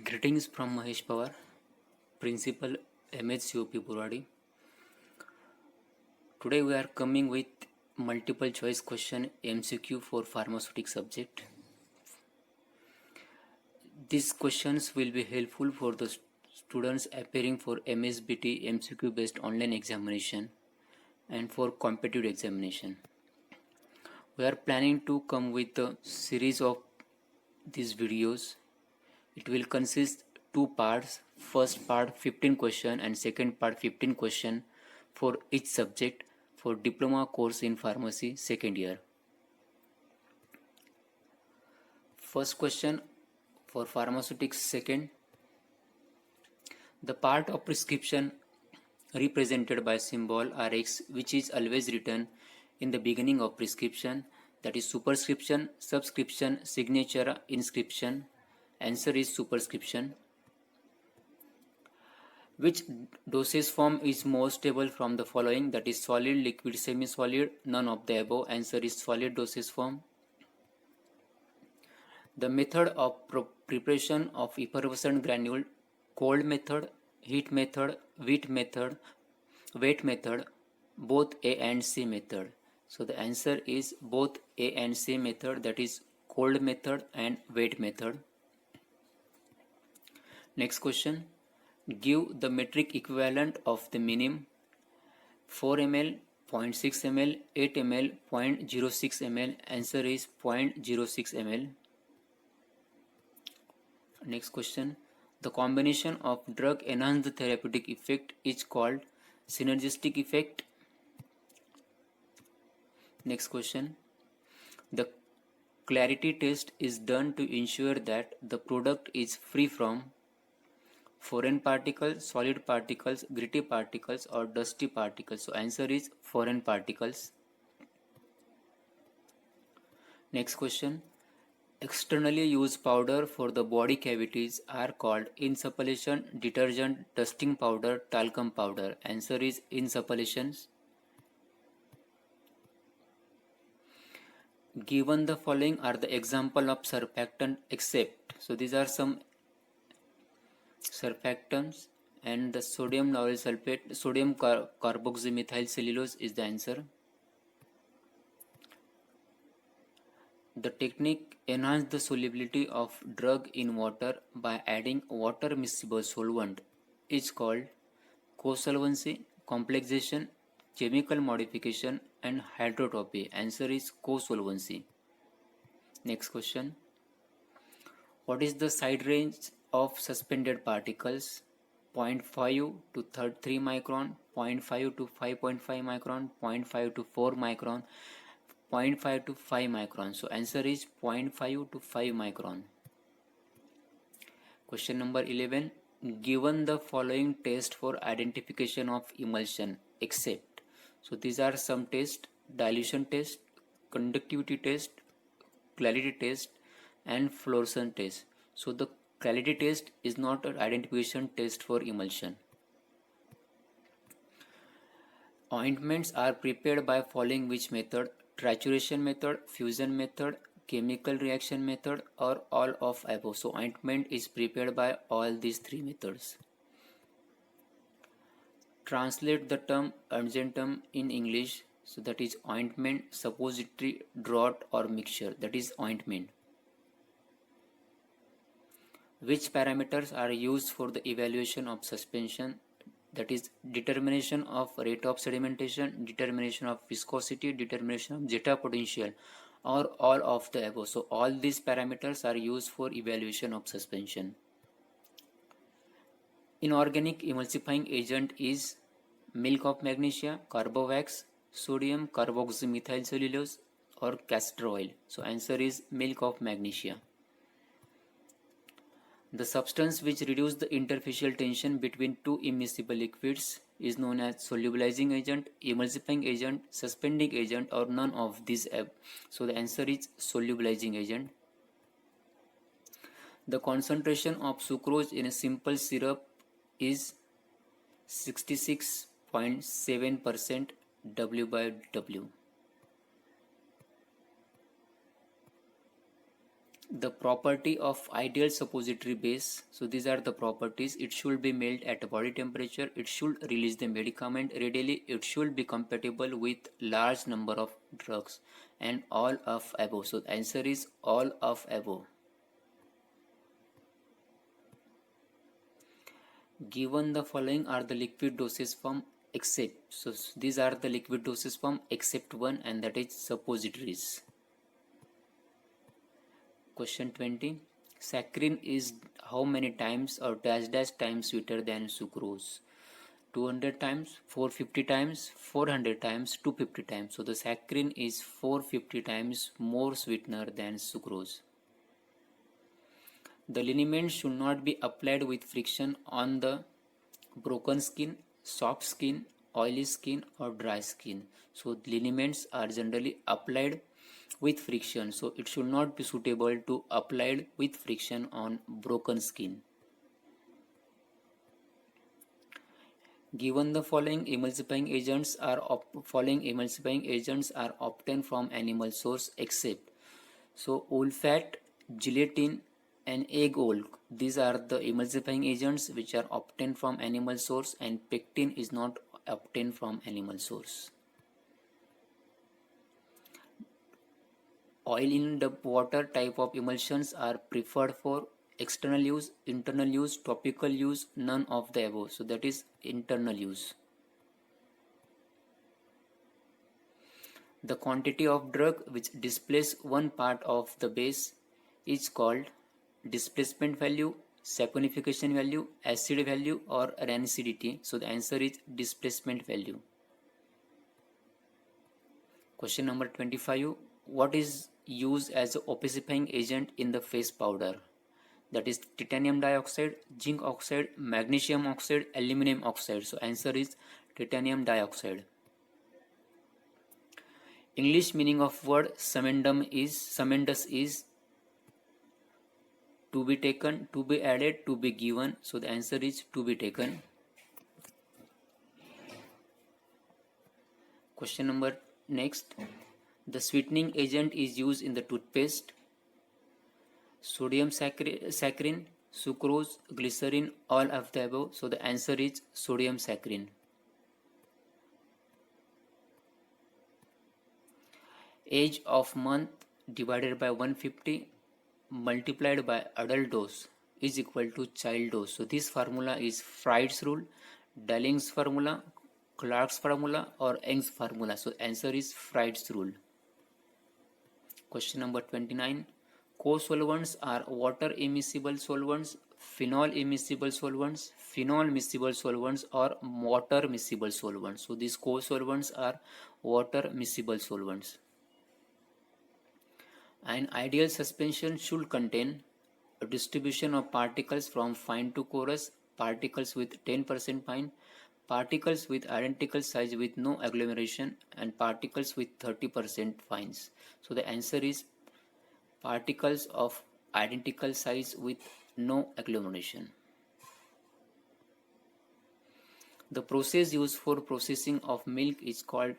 Greetings from Mahesh Pawar, Principal MHCOP Buradi. Today we are coming with multiple choice question MCQ for pharmaceutical subject. These questions will be helpful for the students appearing for MSBT MCQ based online examination and for competitive examination. We are planning to come with a series of these videos. It will consist two parts. First part 15 question and second part 15 question for each subject for diploma course in pharmacy second year. First question for pharmaceutics second. The part of prescription represented by symbol Rx which is always written in the beginning of prescription, that is superscription, subscription, signature, inscription. Answer is superscription. Which dosage form is most stable from the following, that is solid, liquid, semi-solid? None of the above. Answer is solid dosage form. The method of preparation of effervescent granule: cold method, heat method, wet method, both A and C method. So the answer is both A and C method, that is cold method and wet method. Next question. Give the metric equivalent of the minim: 4 ml, 0.6 ml, 8 ml, 0.06 ml. Answer is 0.06 ml. Next question. The combination of drug enhanced therapeutic effect is called synergistic effect. Next question. The clarity test is done to ensure that the product is free from foreign particles, solid particles, gritty particles or dusty particles. So answer is foreign particles. Next question. Externally used powder for the body cavities are called insufflation, detergent, dusting powder, talcum powder. Answer is insufflations. Given the following are the example of surfactant except. So these are some surfactants, and the sodium lauryl sulfate, sodium carboxymethyl cellulose is the answer. The technique enhances the solubility of drug in water by adding water miscible solvent is called co-solvency, complexation, chemical modification and hydrotropy. Answer is co-solvency. Next question. What is the side range of suspended particles? 0.5 to 3 micron, 0.5 to 5.5 micron, 0.5 to 4 micron, 0.5 to 5 micron. So answer is 0.5 to 5 micron. Question number 11. Given the following test for identification of emulsion except. So these are some tests: dilution test, conductivity test, clarity test and fluorescence test. So the clarity test is not an identification test for emulsion. Ointments are prepared by following which method? Trituration method, fusion method, chemical reaction method or all of above. So ointment is prepared by all these three methods. Translate the term adjunctum in English. So that is ointment, suppository, draught or mixture. That is ointment. Which parameters are used for the evaluation of suspension? That is determination of rate of sedimentation, determination of viscosity, determination of zeta potential or all of the above. So all these parameters are used for evaluation of suspension. Inorganic emulsifying agent is milk of magnesia, carbovax, sodium carboxymethyl cellulose or castor oil. So answer is milk of magnesia. The substance which reduces the interfacial tension between two immiscible liquids is known as solubilizing agent, emulsifying agent, suspending agent or none of these. So the answer is solubilizing agent. The concentration of sucrose in a simple syrup is 66.7% W/W. The property of ideal suppository base. So these are the properties. It should be melt at body temperature. It should release the medicament readily. It should be compatible with large number of drugs, and all of above. So the answer is all of above. Given the following are the liquid doses from except. So these are the liquid doses from except one, and that is suppositories. Question 20. Saccharin is how many times or dash dash times sweeter than sucrose? 200 times, 450 times, 400 times, 250 times. So the saccharin is 450 times more sweetener than sucrose. The liniment should not be applied with friction on the broken skin, soft skin, oily skin or dry skin. So liniments are generally applied with friction, so it should not be suitable to applied with friction on broken skin. Given the following emulsifying agents are obtained from animal source except. So wool fat, gelatin and egg yolk, these are the emulsifying agents which are obtained from animal source, and pectin is not obtained from animal source. Oil in the water type of emulsions are preferred for external use, internal use, topical use, none of the above. So that is internal use. The quantity of drug which displaces one part of the base is called displacement value, saponification value, acid value or rancidity. So the answer is displacement value. Question number 25. What is used as an opacifying agent in the face powder? That is titanium dioxide, zinc oxide, magnesium oxide, aluminum oxide. So answer is titanium dioxide. English meaning of word semendus is to be taken, to be added, to be given. So the answer is to be taken. Question number next. The sweetening agent is used in the toothpaste. Sodium saccharin, sucrose, glycerin, all of the above. So the answer is sodium saccharin. Age of month divided by 150 multiplied by adult dose is equal to child dose. So this formula is Freud's rule, Delling's formula, Clark's formula or Young's formula. So answer is Freud's rule. Question number 29. Co-solvents are water immiscible solvents, phenol immiscible solvents, phenol miscible solvents or water miscible solvents. So these co-solvents are water miscible solvents. An ideal suspension should contain a distribution of particles from fine to coarse, particles with 10% fine, particles with identical size with no agglomeration, and particles with 30% fines. So the answer is particles of identical size with no agglomeration. The process used for processing of milk is called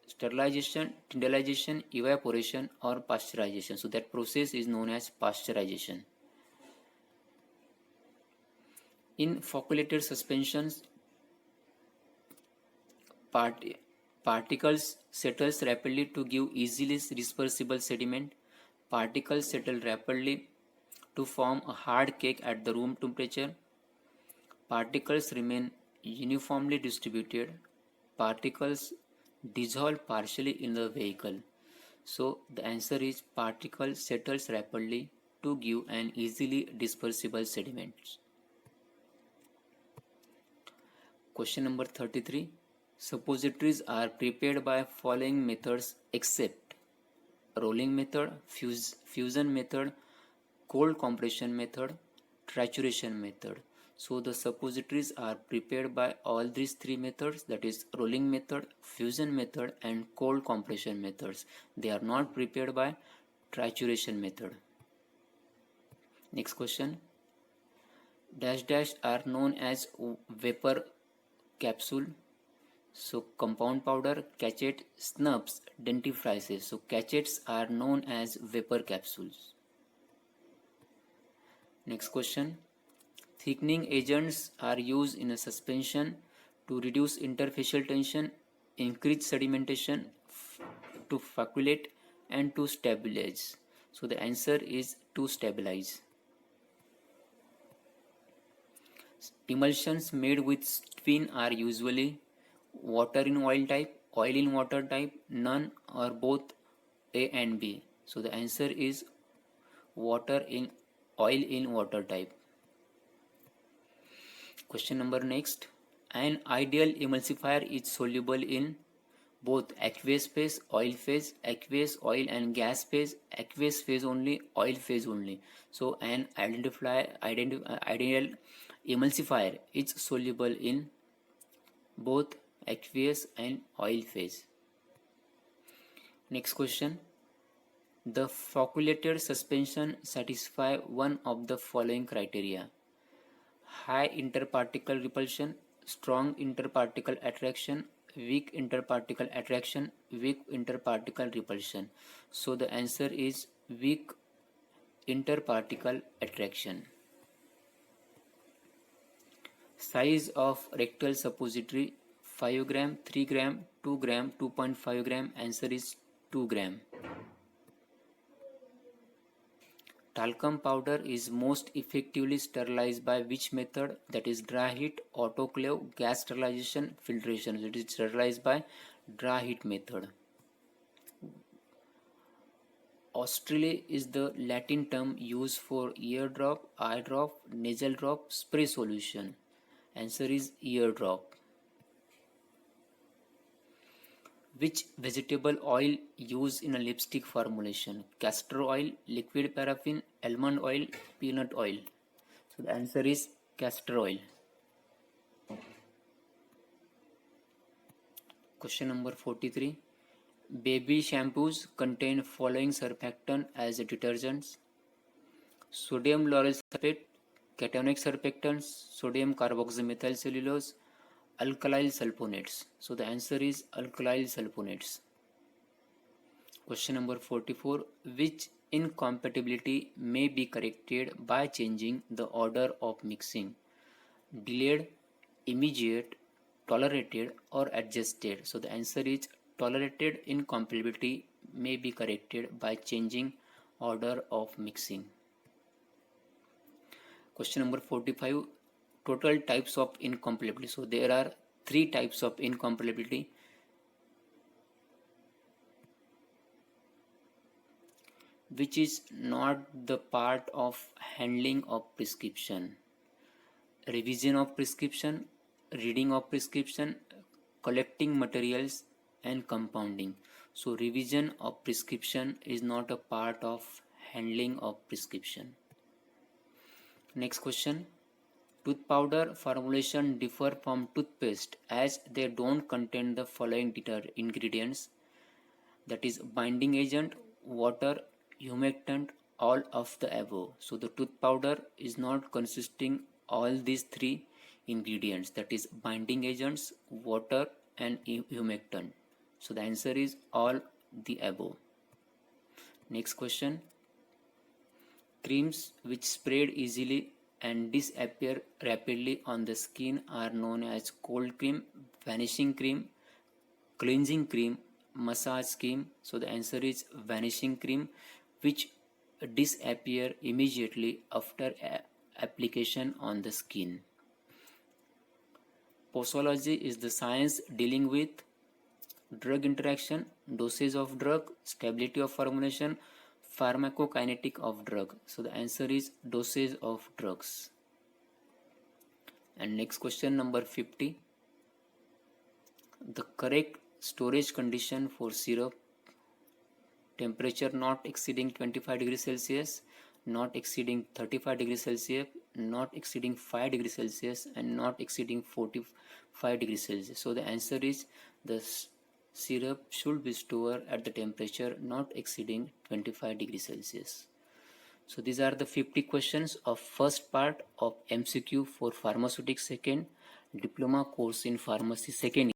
sterilization, tyndallization, evaporation or pasteurization. So that process is known as pasteurization. In flocculated suspensions, particles settles rapidly to give easily dispersible sediment. Particles settle rapidly to form a hard cake at the room temperature. Particles remain uniformly distributed. Particles dissolve partially in the vehicle. So the answer is particle settles rapidly to give an easily dispersible sediment. Question number 33. Suppositories are prepared by following methods except rolling method, fusion method, cold compression method, trituration method. So the suppositories are prepared by all these three methods, that is rolling method, fusion method and cold compression methods. They are not prepared by trituration method. Next question. Dash dash are known as vapor capsule. So compound powder, cachette, snubs, dentifrices. So cachettes are known as vapor capsules. Next question. Thickening agents are used in a suspension to reduce interfacial tension, increase sedimentation, to flocculate, and to stabilize. So the answer is to stabilize. Emulsions made with spin are usually water in oil type, oil in water type, none or both A and B. So the answer is water in oil in water type. Question number next. An ideal emulsifier is soluble in both aqueous phase, oil phase, aqueous, oil and gas phase, aqueous phase only, oil phase only. So an ideal emulsifier is soluble in both aqueous and oil phase. Next question. The flocculated suspension satisfy one of the following criteria: high interparticle repulsion, strong interparticle attraction, weak interparticle attraction, weak interparticle repulsion. So the answer is weak interparticle attraction. Size of rectal suppository: 5 gram, 3 gram, 2 gram, 2.5 gram. Answer is 2 gram. Talcum powder is most effectively sterilized by which method? That is dry heat, autoclave, gas sterilization, filtration. It is sterilized by dry heat method. Australia is the Latin term used for eardrop, eye drop, nasal drop, spray solution. Answer is eardrop. Which vegetable oil used in a lipstick formulation? Castor oil, liquid paraffin, almond oil, peanut oil. So the answer is castor oil. Question number 43. Baby shampoos contain following surfactant as detergents: sodium lauryl sulfate, cationic surfactants, sodium carboxymethyl cellulose, alkyl sulfonates. So the answer is alkyl sulfonates. Question number 44. Which incompatibility may be corrected by changing the order of mixing? Delayed, immediate, tolerated, or adjusted. So the answer is tolerated incompatibility may be corrected by changing order of mixing. Question number 45. Total types of incompatibility. So there are 3 types of incompatibility. Which is not the part of handling of prescription: revision of prescription, reading of prescription, collecting materials, and compounding. So revision of prescription is not a part of handling of prescription. Next question. Tooth powder formulation differ from toothpaste as they don't contain the following ingredients, that is binding agent, water, humectant, all of the above. So the tooth powder is not consisting all these 3 ingredients, that is binding agents, water, and humectant. So the answer is all the above. Next question. Creams which spread easily and disappear rapidly on the skin are known as cold cream, vanishing cream, cleansing cream, massage cream. So the answer is vanishing cream, which disappear immediately after application on the skin. Posology is the science dealing with drug interaction, dosage of drug, stability of formulation, pharmacokinetic of drug. So the answer is dosage of drugs. And next question number 50. The correct storage condition for syrup: temperature not exceeding 25 degrees Celsius, not exceeding 35 degrees Celsius, not exceeding 5 degrees Celsius, and not exceeding 45 degrees Celsius. So the answer is the syrup should be stored at the temperature not exceeding 25 degrees Celsius. So these are the 50 questions of first part of MCQ for pharmaceutics second diploma course in pharmacy second